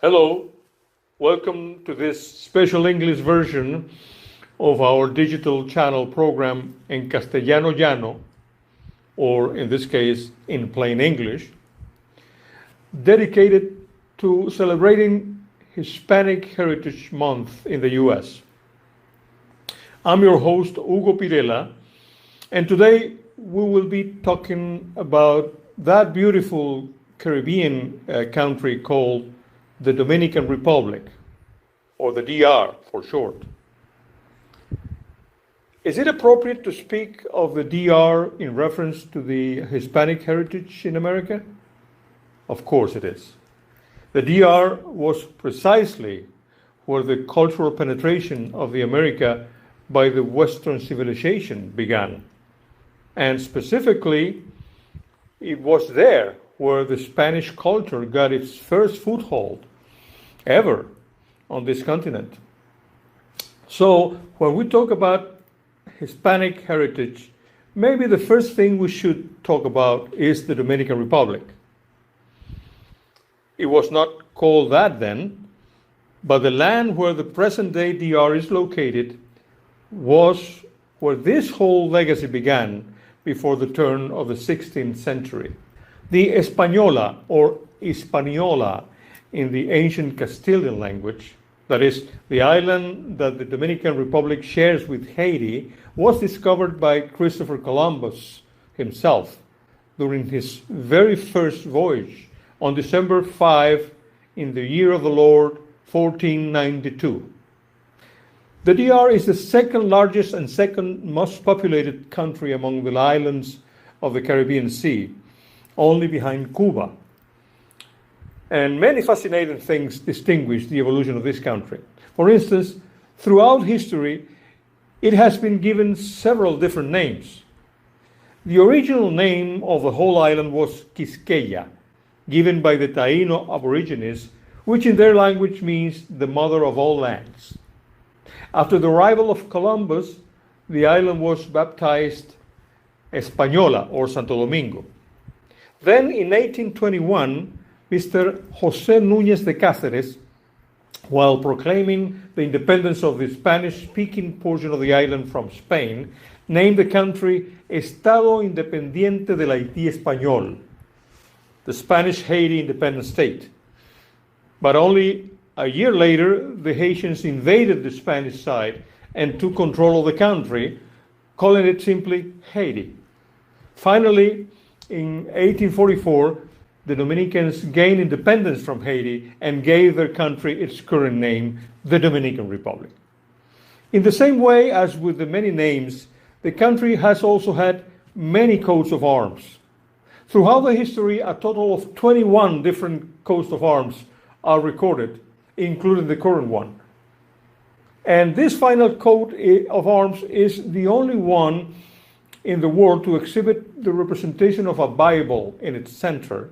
Hello, welcome to this special English version of our digital channel program En Castellano Llano, or in this case, in plain English, dedicated to celebrating Hispanic Heritage Month in the US. I'm your host, Hugo Pirela, and today we will be talking about that beautiful Caribbean country called the Dominican Republic, or the DR for short. Is it appropriate to speak of the DR in reference to the Hispanic heritage in America? Of course it is. The DR was precisely where the cultural penetration of the America by the Western civilization began. And specifically, it was there where the Spanish culture got its first foothold ever on this continent. So when we talk about Hispanic heritage, maybe the first thing we should talk about is the Dominican Republic. It was not called that then, but the land where the present-day DR is located was where this whole legacy began before the turn of the 16th century. The Española, or Hispaniola, in the ancient Castilian language, that is, the island that the Dominican Republic shares with Haiti, was discovered by Christopher Columbus himself during his very first voyage on December 5 in the year of the Lord 1492. The DR is the second largest and second most populated country among the islands of the Caribbean Sea, only behind Cuba. And many fascinating things distinguish the evolution of this country. For instance, throughout history, it has been given several different names. The original name of the whole island was Quisqueya, given by the Taino Aborigines, which in their language means the mother of all lands. After the arrival of Columbus, the island was baptized Española, or Santo Domingo. Then in 1821, Mr. José Núñez de Cáceres, while proclaiming the independence of the Spanish-speaking portion of the island from Spain, named the country Estado Independiente del Haití Español, the Spanish Haiti independent state. But only a year later, the Haitians invaded the Spanish side and took control of the country, calling it simply Haiti. Finally, in 1844, the Dominicans gained independence from Haiti and gave their country its current name, the Dominican Republic. In the same way as with the many names, the country has also had many coats of arms. Throughout the history, a total of 21 different coats of arms are recorded, including the current one. And this final coat of arms is the only one in the world to exhibit the representation of a Bible in its center,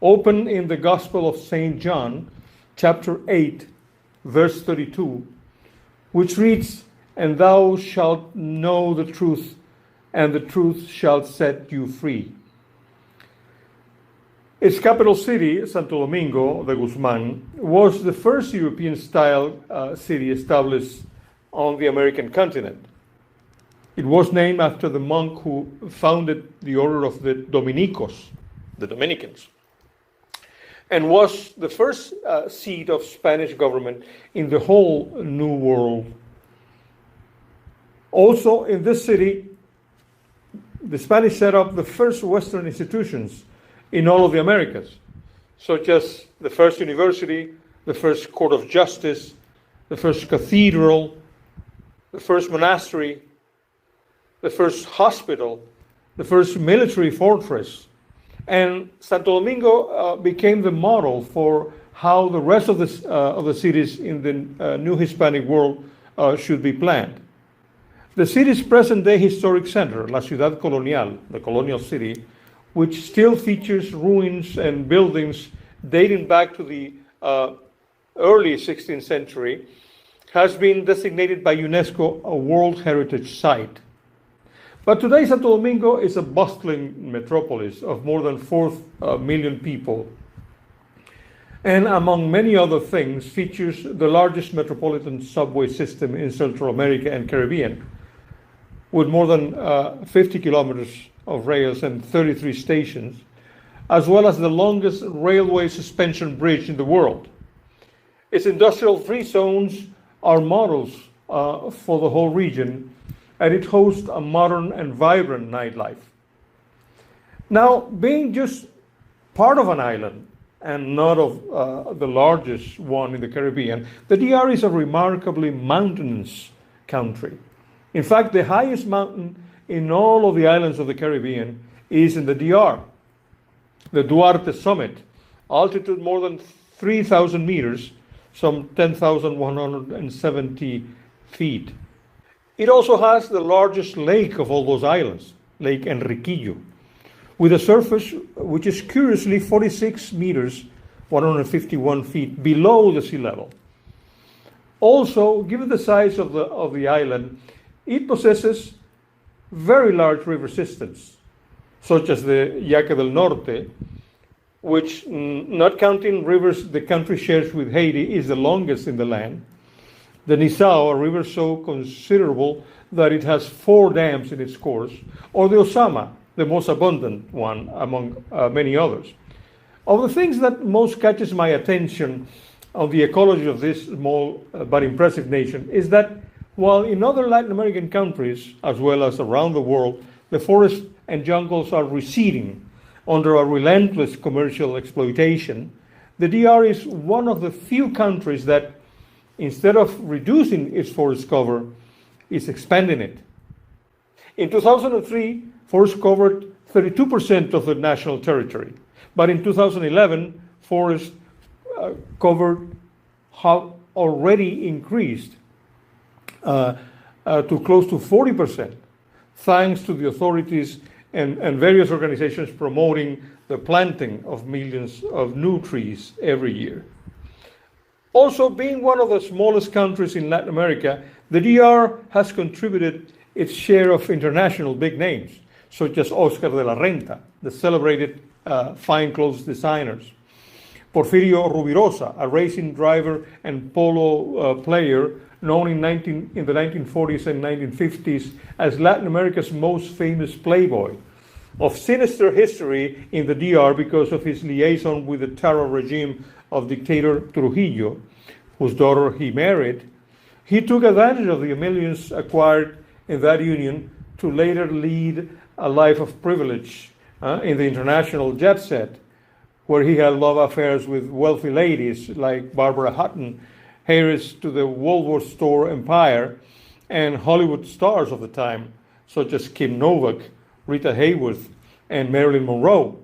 open in the Gospel of St. John, chapter 8, verse 32, which reads, "And thou shalt know the truth, and the truth shall set you free." Its capital city, Santo Domingo de Guzman, was the first European-style city established on the American continent. It was named after the monk who founded the order of the Dominicos, the Dominicans, and was the first seat of Spanish government in the whole New World. Also, in this city, the Spanish set up the first Western institutions in all of the Americas, such as the first university, the first court of justice, the first cathedral, the first monastery, the first hospital, the first military fortress. And Santo Domingo became the model for how the rest of the cities in the new Hispanic world should be planned. The city's present-day historic center, La Ciudad Colonial, the colonial city, which still features ruins and buildings dating back to the early 16th century, has been designated by UNESCO a World Heritage Site. But today, Santo Domingo is a bustling metropolis of more than 4 million people. and among many other things, features the largest metropolitan subway system in Central America and Caribbean, with more than 50 kilometers of rails and 33 stations, as well as the longest railway suspension bridge in the world. Its industrial-free zones are models for the whole region, and it hosts a modern and vibrant nightlife. Now, being just part of an island and not of the largest one in the Caribbean, the DR is a remarkably mountainous country. In fact, the highest mountain in all of the islands of the Caribbean is in the DR, the Duarte Summit, altitude more than 3,000 meters, some 10,170 feet. It also has the largest lake of all those islands, Lake Enriquillo, with a surface which is curiously 46 meters, 151 feet below the sea level. Also, given the size of the island, it possesses very large river systems, such as the Yaque del Norte, which, not counting rivers the country shares with Haiti, is the longest in the land. The Nizao, a river so considerable that it has 4 dams in its course, or the Osama, the most abundant one among many others. Of the things that most catches my attention on the ecology of this small but impressive nation is that while in other Latin American countries, as well as around the world, the forests and jungles are receding under a relentless commercial exploitation, the DR is one of the few countries that, instead of reducing its forest cover, is expanding it. In 2003, forest covered 32% of the national territory, but in 2011, forest cover have already increased to close to 40%, thanks to the authorities and various organizations promoting the planting of millions of new trees every year. Also, being one of the smallest countries in Latin America, the DR has contributed its share of international big names, such as Oscar de la Renta, the celebrated fine clothes designers, Porfirio Rubirosa, a racing driver and polo player known in the 1940s and 1950s as Latin America's most famous playboy, of sinister history in the DR because of his liaison with the terror regime of dictator Trujillo, whose daughter he married. He took advantage of the millions acquired in that union to later lead a life of privilege in the international jet set, where he had love affairs with wealthy ladies like Barbara Hutton, heiress to the Woolworth store empire, and Hollywood stars of the time, such as Kim Novak, Rita Hayworth, and Marilyn Monroe.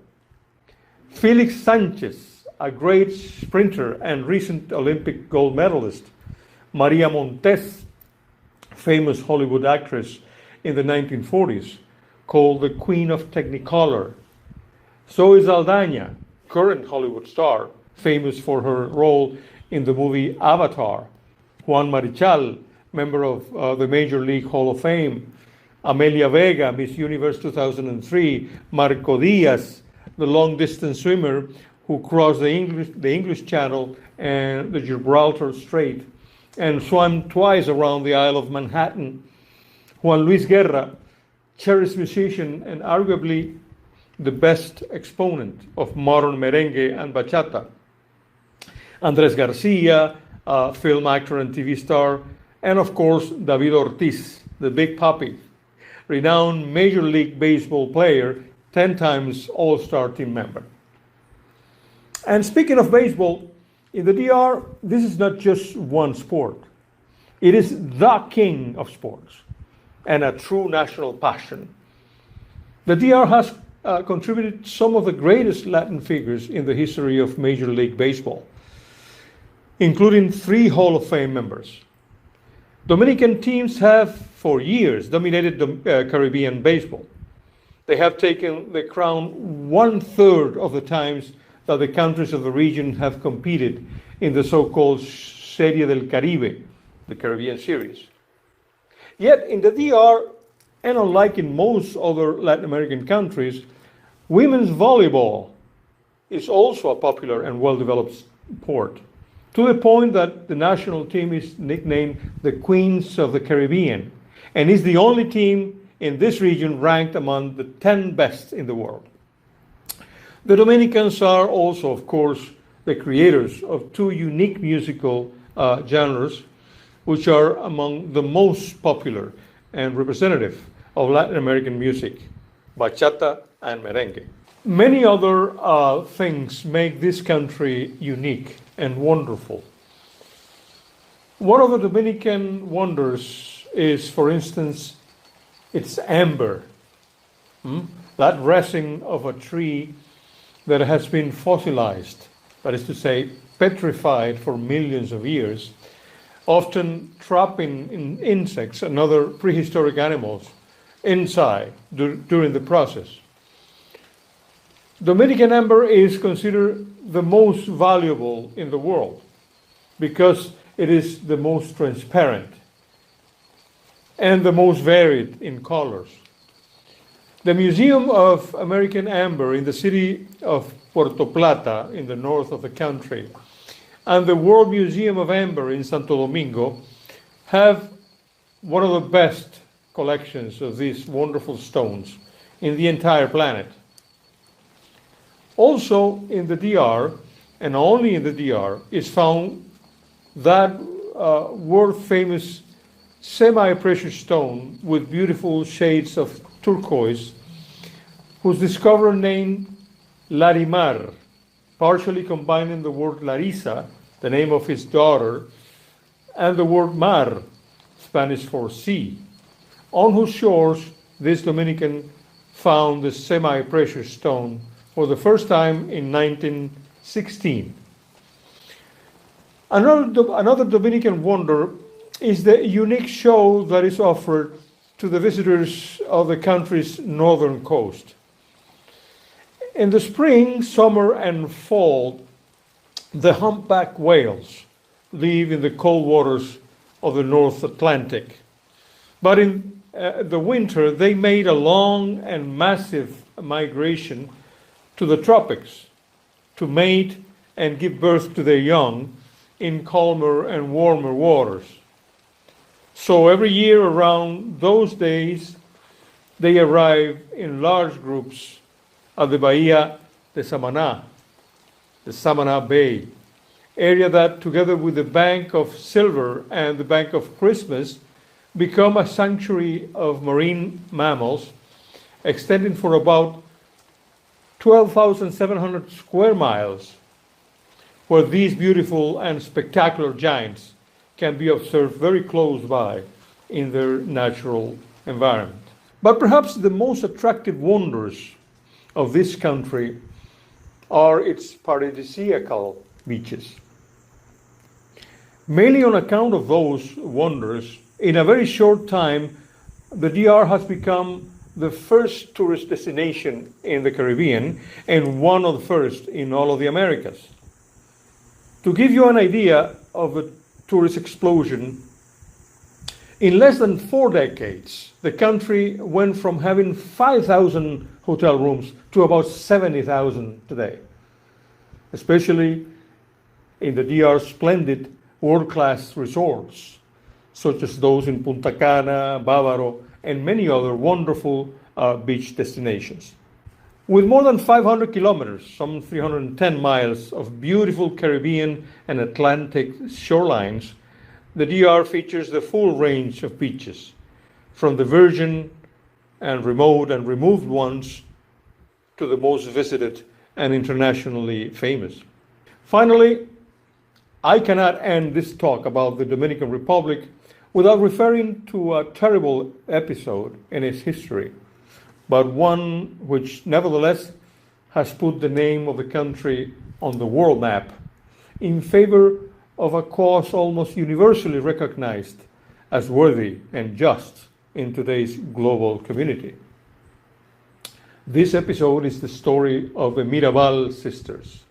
Felix Sanchez, a great sprinter and recent Olympic gold medalist. Maria Montez, famous Hollywood actress in the 1940s, called the Queen of Technicolor. Zoe Saldana, current Hollywood star, famous for her role in the movie Avatar. Juan Marichal, member of the Major League Hall of Fame. Amelia Vega, Miss Universe 2003. Marco Diaz, the long-distance swimmer who crossed the English Channel and the Gibraltar Strait and swam twice around the Isle of Manhattan. Juan Luis Guerra, cherished musician and arguably the best exponent of modern merengue and bachata. Andres Garcia, film actor and TV star, and of course, David Ortiz, the Big Papi, renowned Major League Baseball player, 10 times All-Star team member. And speaking of baseball, in the DR, this is not just one sport. It is the king of sports and a true national passion. The DR has contributed some of the greatest Latin figures in the history of Major League Baseball, including 3 Hall of Fame members. Dominican teams have, for years, dominated the Caribbean baseball. They have taken the crown 1/3 of the times that the countries of the region have competed in the so-called Serie del Caribe, the Caribbean series. Yet in the DR, and unlike in most other Latin American countries, women's volleyball is also a popular and well-developed port, to the point that the national team is nicknamed the Queens of the Caribbean, and is the only team in this region ranked among the 10 best in the world. The Dominicans are also, of course, the creators of two unique musical genres, which are among the most popular and representative of Latin American music, bachata and merengue. Many other things make this country unique and wonderful. One of the Dominican wonders is, for instance, its amber, that resin of a tree that has been fossilized, that is to say, petrified for millions of years, often trapping in insects and other prehistoric animals inside during the process. Dominican amber is considered the most valuable in the world because it is the most transparent and the most varied in colors. The Museum of American Amber in the city of Puerto Plata in the north of the country and the World Museum of Amber in Santo Domingo have one of the best collections of these wonderful stones in the entire planet. Also in the DR, and only in the DR, is found that world-famous semi-precious stone with beautiful shades of turquoise, whose discoverer named Larimar, partially combining the word Larisa, the name of his daughter, and the word mar, Spanish for sea, on whose shores this Dominican found the semi-precious stone for the first time in 1916. Another Dominican wonder is the unique show that is offered to the visitors of the country's northern coast. In the spring, summer, and fall, the humpback whales live in the cold waters of the North Atlantic. But in the winter, they made a long and massive migration to the tropics to mate and give birth to their young in calmer and warmer waters. So every year around those days, they arrive in large groups at the Bahia de Samaná, the Samaná Bay, area that, together with the Bank of Silver and the Bank of Christmas, become a sanctuary of marine mammals, extending for about 12,700 square miles, where these beautiful and spectacular giants can be observed very close by in their natural environment. But perhaps the most attractive wonders of this country are its paradisiacal beaches. Mainly on account of those wonders, in a very short time, the DR has become the first tourist destination in the Caribbean and one of the first in all of the Americas. To give you an idea of the tourist explosion, in less than 4 decades, the country went from having 5,000 hotel rooms to about 70,000 today, especially in the DR's splendid world-class resorts, such as those in Punta Cana, Bávaro, and many other wonderful beach destinations. With more than 500 kilometers, some 310 miles of beautiful Caribbean and Atlantic shorelines, the DR features the full range of beaches, from the virgin and remote and removed ones to the most visited and internationally famous. Finally, I cannot end this talk about the Dominican Republic without referring to a terrible episode in its history, but one which nevertheless has put the name of the country on the world map in favor of a cause almost universally recognized as worthy and just in today's global community. This episode is the story of the Mirabal sisters,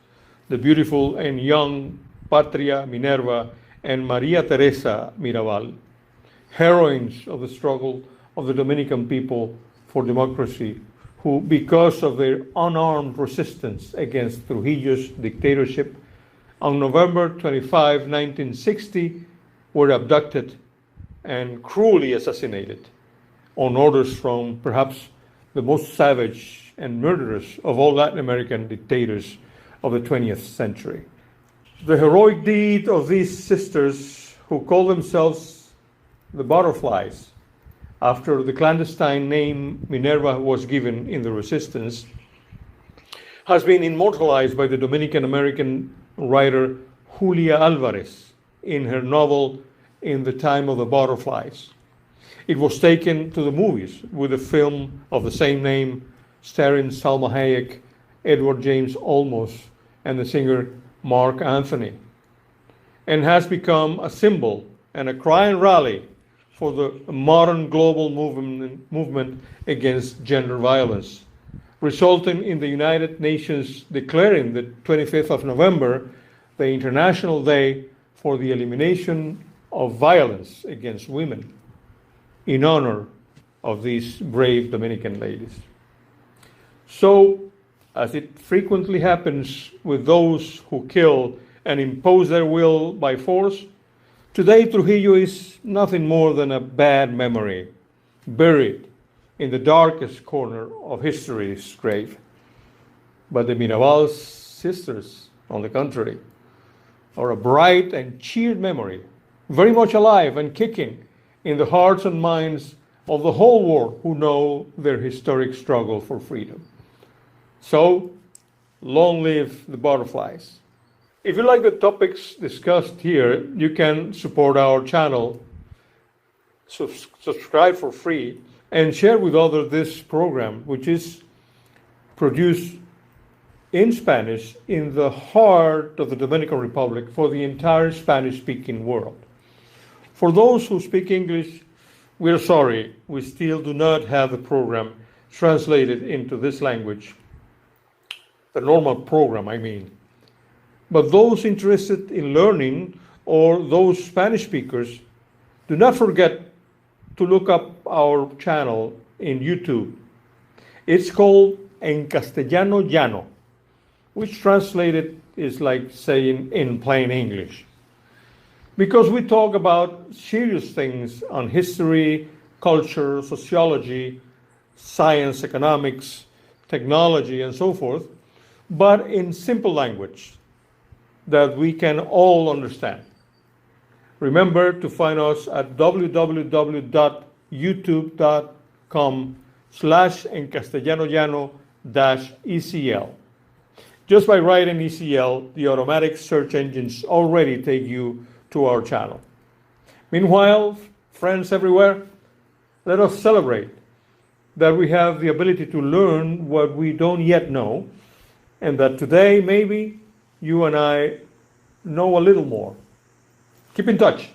the beautiful and young Patria Minerva and Maria Teresa Mirabal, heroines of the struggle of the Dominican people for democracy, who, because of their unarmed resistance against Trujillo's dictatorship on November 25, 1960, were abducted and cruelly assassinated on orders from perhaps the most savage and murderous of all Latin American dictators of the 20th century. The heroic deed of these sisters, who call themselves the Butterflies, after the clandestine name Minerva was given in the resistance, has been immortalized by the Dominican American writer Julia Alvarez in her novel In the Time of the Butterflies. It was taken to the movies with a film of the same name, starring Salma Hayek, Edward James Olmos, and the singer Mark Anthony, and has become a symbol and a cry and rally for the modern global movement against gender violence, resulting in the United Nations declaring the 25th of November the International Day for the Elimination of Violence Against Women, in honor of these brave Dominican ladies. So, as it frequently happens with those who kill and impose their will by force, today Trujillo is nothing more than a bad memory, buried in the darkest corner of history's grave. But the Mirabal sisters, on the contrary, are a bright and cheered memory, very much alive and kicking in the hearts and minds of the whole world who know their historic struggle for freedom. So, long live the Butterflies. If you like the topics discussed here, you can support our channel, subscribe for free, and share with others this program, which is produced in Spanish in the heart of the Dominican Republic for the entire Spanish-speaking world. For those who speak English, we're sorry, we still do not have the program translated into this language, the normal program, I mean. But those interested in learning or those Spanish speakers, do not forget to look up our channel in YouTube. It's called En Castellano Llano, which translated is like saying in plain English. Because we talk about serious things on history, culture, sociology, science, economics, technology, and so forth, but in simple language that we can all understand. Remember to find us at www.youtube.com/encastellanollano-ECL. Just by writing ECL, the automatic search engines already take you to our channel. Meanwhile, friends everywhere, let us celebrate that we have the ability to learn what we don't yet know, and that today maybe you and I know a little more. Keep in touch.